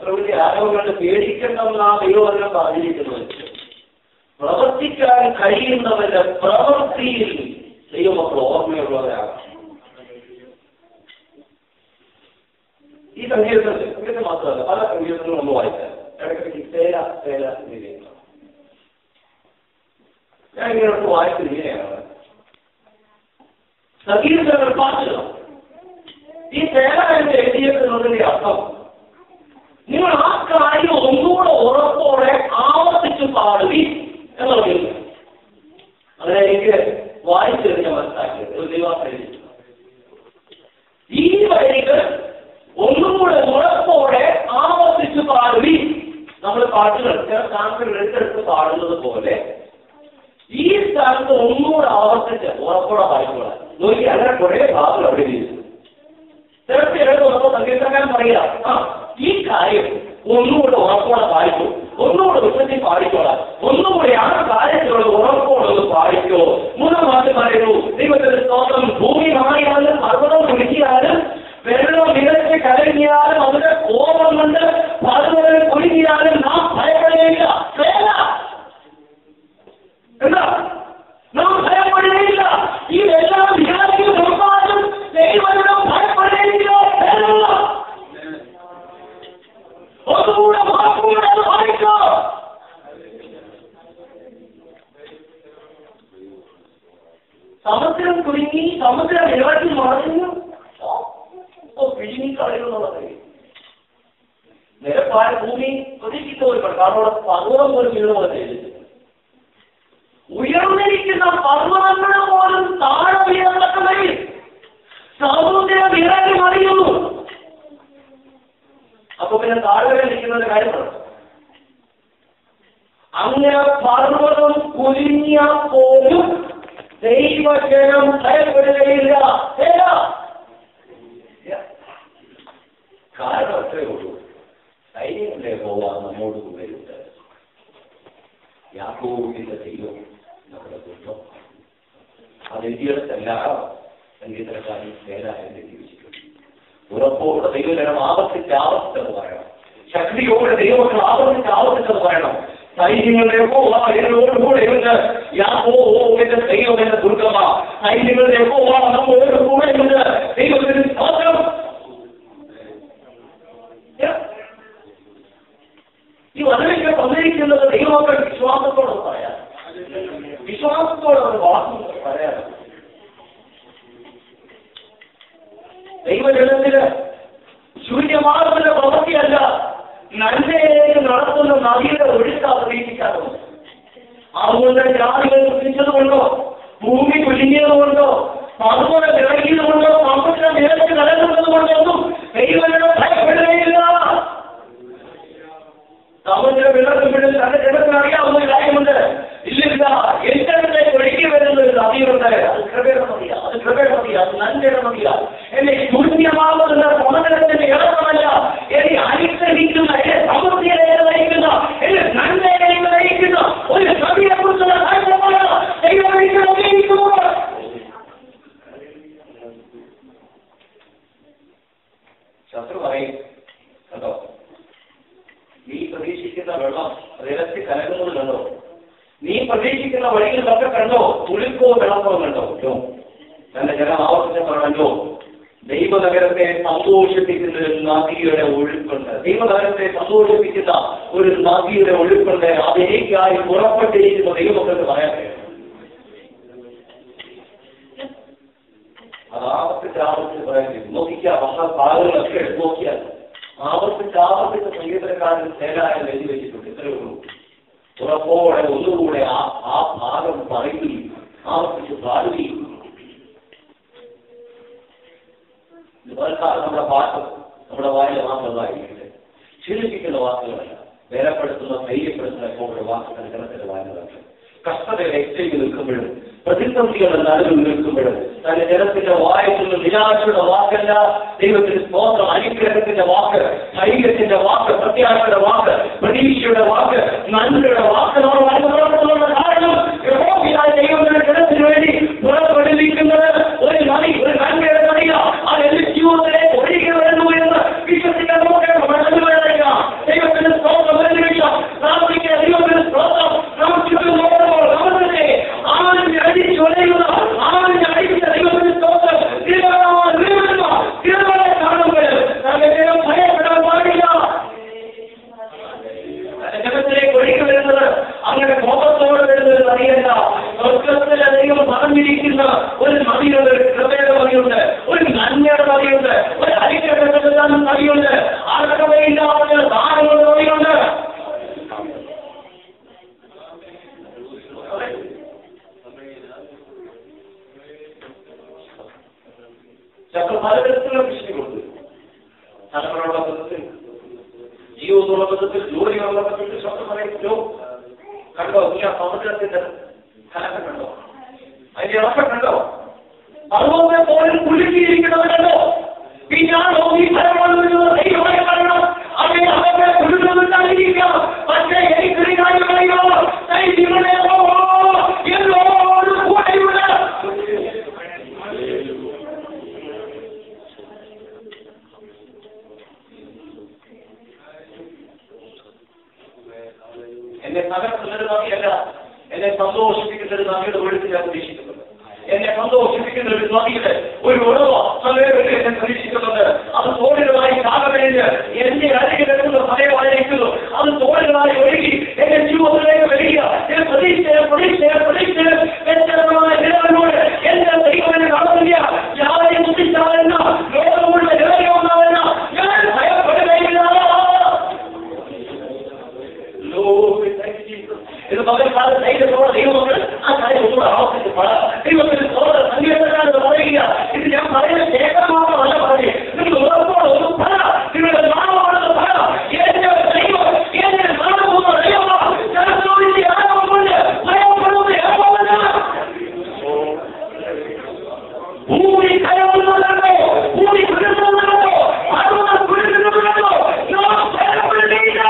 അത്ര വലിയ ആരോപണങ്ങൾ പേടിക്കണമെന്നാ ദൈവവചനം പറഞ്ഞിരിക്കുന്നത്. പ്രവർത്തിക്കാൻ കഴിയുന്നവരുടെ പ്രവൃത്തിയിൽ ദൈവമക്കൾ ഓർമ്മയുള്ളവരാകാം. ഈ സംഗീതത്തിൽ മാത്രമല്ല, പല സംഗീതങ്ങളും നമ്മൾ വായിക്കാം. ഇടയ്ക്കിടയ്ക്ക് തേല തേല എന്നിവയാണ്. ഞാൻ ഇങ്ങനെ വായിച്ചത് ഇങ്ങനെയാണ്. സംഗീതങ്ങൾ പാട്ടുകൾ ഈ തേല എന്ന് എഴുതിയെന്നതിന്റെ അർത്ഥം നിങ്ങൾ ആ കാര്യം ഒന്നുകൂടെ ഉറപ്പോടെ ആവർത്തിച്ച് പാടുവി എന്നുള്ളത്. അങ്ങനെ എനിക്ക് വായിച്ചത് ഞാൻ മനസ്സിലാക്കിയത് ഒരു ദൈവം ഈ വരികൾ ഒന്നുകൂടെ ഉറപ്പോടെ ആവർത്തിച്ച് പാടുവി. നമ്മൾ പാട്ടുകൾ ചില സ്ഥാനങ്ങൾ എടുത്തെടുത്ത് പാടുന്നത് പോലെ ഈ സ്ഥാനത്ത് ഒന്നുകൂടെ ആവർത്തിച്ച് ഉറപ്പോടെ പാടിക്കൊള്ളാം. നോക്കി അങ്ങനെ കുറെ ഭാഗങ്ങൾ അവിടെ ചെയ്തു. ചിലപ്പോൾ നമ്മൾ സംഗീതക്കാരൻ പറയാം, ഈ കാര്യം ഒന്നുകൂടെ ഉറപ്പോടെ പാടിക്കോ, ഒന്നുകൂടെ വിശ്വസിച്ച് പാടിക്കോളാം, ഒന്നുകൂടെ ആ കാര്യത്തിലുള്ള ഉറപ്പോടെ പാടിക്കോ. മൂന്നാം വാക്യം പറയുന്നു, ദൈവത്തിന്റെ സ്തോത്രം. ഭൂമി മാറിയാലും പർവ്വതം കുലുക്കിയാലും വെള്ളം നിരത്തി കലങ്ങിയാലും അവരുടെ കോപം കൊണ്ട് പർവ്വതം കുലുക്കിയാലും നാം ഭയപ്പെടുകയില്ല. എന്താ നാം ഭയപ്പെടുകയില്ല. ഈ എല്ലാ വിചാരങ്ങളും നിർമ്മാണം ദൈവം ഭയപ്പെടുകയില്ല. ഒന്നുകൂടെ വാക്കുകൂടെ വായിക്കോ. സമുദ്രം കുലുങ്ങി, സമുദ്രം ഇറക്കി മറിഞ്ഞു പിഴിഞ്ഞിക്കളയുന്നുള്ളത്. നിരപ്പായ ഭൂമി പ്രതീക്ഷിച്ച ഒരു കാരണം പർവ്വതം പോലും വീഴുന്നത് ചെയ്തിട്ട് ഉയർന്നിരിക്കുന്ന പർവ്വതങ്ങൾ പോലും താഴെ വീഴത്തക്കവയിൽ സമുദ്രം ഇറങ്ങി മറിയുന്നു. അപ്പൊ പിന്നെ താഴെ നിൽക്കുന്ന കാര്യമാണ്. അങ്ങനെ പർവ്വതം കുലുങ്ങിയാൽ പോലും ദൈവജനം ഭയപ്പെടുകയില്ല. കാരണം അത്രേ ഉള്ളൂ, സൈന്യങ്ങളെ പോവാൻ നമ്മോട് കൂടെയുണ്ട്. യാക്കോബിന്റെ ദൈവം നമ്മുടെ കുറ്റം അതെഴുതിയെടുത്തെല്ലാം സംഗീതക്കാരും പേരായെന്ന് ജീവിച്ചിട്ടുണ്ട്. ഉറപ്പോടെ ദൈവജനം ആവർത്തിച്ചെന്ന് പറയണം. ശക്തിയോടെ ദൈവമക്കൾ ആവർത്തിച്ചെന്ന് പറയണം. സൈന്യങ്ങളുടെ യഹോവയോടുകൂടെ ഉണ്ട്. യാക്കോബിന്റെ ദൈവം എന്ന ദുർഗമാ. സൈന്യങ്ങളുടെ യഹോവ നമ്മോട് കൂടെ ഉണ്ട്. ദൈവത്തിന് സ്തോത്രം. ഈ വചനങ്ങൾ തന്നിരിക്കുന്നത് ദൈവമക്കൾ വിശ്വാസത്തോടെ പറയാം. വിശ്വാസത്തോടെ ഒരു വാക്കും പറയാം. ദൈവജനത്തിന് ശൂന്യമാർഗത്തിന്റെ പ്രവൃത്തിയല്ല, നന്മയിലേക്ക് നടത്തുന്ന നദിയുടെ ഒഴുക്ക് പ്രതീക്ഷിക്കാറുണ്ട്. അതുകൊണ്ട് ജാതികൾ വൃത്തിച്ചതുകൊണ്ടോ, ഭൂമി കുലുങ്ങിയതുകൊണ്ടോ, പർവ്വതം ഇറങ്ങിയതുകൊണ്ടോ, സമുദ്രം നിരക്ക് കലങ്ങുന്നതുകൊണ്ടൊന്നും ദൈവജനം ഭയപ്പെടുകയില്ല. സമുദ്രം വെള്ളത്തിൽപ്പെട്ട് തന്റെ ജനത്തിന് അറിയാവുന്ന ഒരു കാര്യമുണ്ട്. ഇല്ലില്ല, എന്റെ ഒഴുകി വരുന്ന ഒരു നദിയുണ്ട്. അത് കൃപയുടെ നദിയാ, അത് കൃപയുടെ നദിയാ, അത് നന്മയുടെ നദിയാ. എന്നെ ശൂന്യമാകുന്ന സമതലത്തിന്റെ ഇറക്കമല്ല, എന്നെ അനുഗ്രഹിക്കുന്ന, എന്നെ സമൃദ്ധിയിലേക്ക് നയിക്കുന്ന, എന്നെ നന്മയിലേക്ക് നയിക്കുന്ന ഒരു നദിയെ കുറിച്ചുള്ള കാര്യമാണ് ദൈവം ഉപയോഗിക്കുന്നത്. ശത്രു പറയും, കേട്ടോ, നീ പ്രതീക്ഷിക്കുന്ന വെള്ളം നിരത്തി കലകുന്നത് കണ്ടോ, നീ പ്രതീക്ഷിക്കുന്ന വഴികളിലൊക്കെ കണ്ടോ, തുളിക്കോ വെള്ളമോ കണ്ടോ, തന്റെ ജനം ആവർത്തിച്ച കണ്ടോ. ദൈവനഗരത്തെ സന്തോഷിപ്പിക്കുന്ന ഒരു നദിയുടെ ഒഴുക്കുണ്ട്. ദൈവനഗരത്തെ സന്തോഷിപ്പിക്കുന്ന ഒരു നദിയുടെ ഒഴുക്കുണ്ട്. അതിലേക്കായി പുറപ്പെട്ടിരിക്കുന്ന ദൈവമൊക്കെ പറയാൻ കഴിയും. അത് ആവർത്തിച്ച് പറയാൻ കഴിയും. നോക്കിയാൽ ഭാഗങ്ങളൊക്കെ എടുത്ത് നോക്കിയാൽ ആവർത്തിച്ച് സംഗീതക്കാരൻ തേനായാലും എഴുതി വെച്ചിട്ടുണ്ട്. ഇത്രയേ ഉള്ളൂ. ഉറപ്പോടെ ഒന്നുകൂടെ ആ ഭാഗം പറയുകയും ആവർത്തിച്ച് പാടുകയും. നമ്മുടെ പാട്ട് നമ്മുടെ വായിലെ മാത്രമായിരിക്കട്ടെ. ക്ഷീണിപ്പിക്കുന്ന വാക്കുകളല്ല, ബലപ്പെടുത്തുന്ന ധൈര്യപ്പെടുത്തുന്ന എപ്പോഴുള്ള വാക്കുകൾ ജനത്തിന്റെ വായനകളാണ്. കഷ്ടതയുടെ എക്സ്ചേഞ്ച് നിൽക്കുമ്പോഴും പ്രതിസന്ധികളുടെ നടുവിൽ നിൽക്കുമ്പോഴും തന്റെ ജനത്തിന്റെ വായിക്കുന്ന നിരാശയുടെ വാക്കല്ല, ദൈവത്തിന്റെ സ്തോത്രം, അനുഗ്രഹത്തിന്റെ വാക്ക്, ധൈര്യത്തിന്റെ വാക്ക്, പ്രത്യാശയുടെ വാക്ക്, പ്രതീക്ഷയുടെ വാക്ക്, നന്മയുടെ വാക്കിനോട് അനുഭവപ്പെടുന്ന കാരണം ദൈവത്തിന്റെ ജനത്തിന് വേണ്ടി പുറപ്പെടുവിക്കുന്നത് ഒരു നദി, ഒരു നന്മയുടെ നദിയ. അത് എന്റെ ജീവിതത്തിലേക്ക് ഒഴുകി വരുന്നു എന്ന് വിശ്വസിക്കാൻ നമുക്ക് മനസ്സിലാക്കാം. എന്നുള്ള ബന്ധത്തിൽ ജോലിയുള്ള ബന്ധത്തിൽ ശബ്ദം പറയുമല്ലോ. കണ്ടോ നീ ആ സമുദ്രത്തിന്റെ കലക്കം കണ്ടോ, അതിന്റെ ഇറക്കം കണ്ടോ, അതുപോലെ പോലെ കുലുക്കിയിരിക്കുന്നത് കണ്ടോ. പിന്നാണോ ഈ ദൈവമായി പറയണം അതേ അവരുടെ കുലുക്കുന്നുണ്ടായിരിക്കാം. പക്ഷേ എനിക്കറിയാൻ പറയുമോ എന്നോട് കൂടെയുള്ള എന്നെ തകർക്കുന്നൊരു നദിയല്ല, എന്നെ സന്തോഷിപ്പിക്കുന്ന ഒരു നദിയുടെ വെളുത്ത് ഞാൻ പ്രതീക്ഷിക്കുന്നുണ്ട്. എന്നെ സന്തോഷിപ്പിക്കുന്ന ഒരു നദിയുടെ ഒരു ഉറവ എന്നെ പ്രതീക്ഷിക്കുന്നുണ്ട്. അത് തോടുകളായി കാകമേഞ്ഞ് എന്റെ അരികിലെത്തുന്ന ഭയമായിരിക്കുന്നു. അത് തോടുകളായി ഒഴുകി എന്റെ ജീവിതത്തിലേക്ക് വരിക. പ്രതീക്ഷ വ്യക്തമായ നിലവിലൂടെ എന്റെ ദൈവനെ നടന്നില്ല. ഞാനെ ബുദ്ധിച്ചാലെന്ന ലോകമുള്ള നിലവിലുണ്ടാവുന്ന ഞാൻ ഭയപ്പെടുകയില്ല. ഇത് പകൽക്കാല ധൈര്യത്തോടെ ദൈവങ്ങൾ ആ കാര്യം ഒന്നുകൂടെ ആവശ്യപ്പെട ദൈവത്തിന് തോന്നൽ സംഗീതക്കാരെന്ന് പറയുക. ഇത് ഞാൻ പറയുന്ന ശേഖരമാണല്ല പറഞ്ഞു. നിങ്ങൾ ഉറപ്പോടെ ഒന്ന് ഫല നിങ്ങളുടെ നാമമാണെന്ന് ഫല എന്റെ ദൈവം എന്റെ നാമമൊന്ന് ദൈവമാണ്. ജനത്തോടിന്റെ ആരവമുണ്ട് ഭയപ്പെടുന്നത് ഏറവല്ല. ഭൂമി കയറുന്നതല്ലോ, ഭൂമി കുരുന്നതല്ലോ, പർവ്വതം കുരുന്നതല്ലോ. ഞാൻ ഭയപ്പെടുന്നില്ല.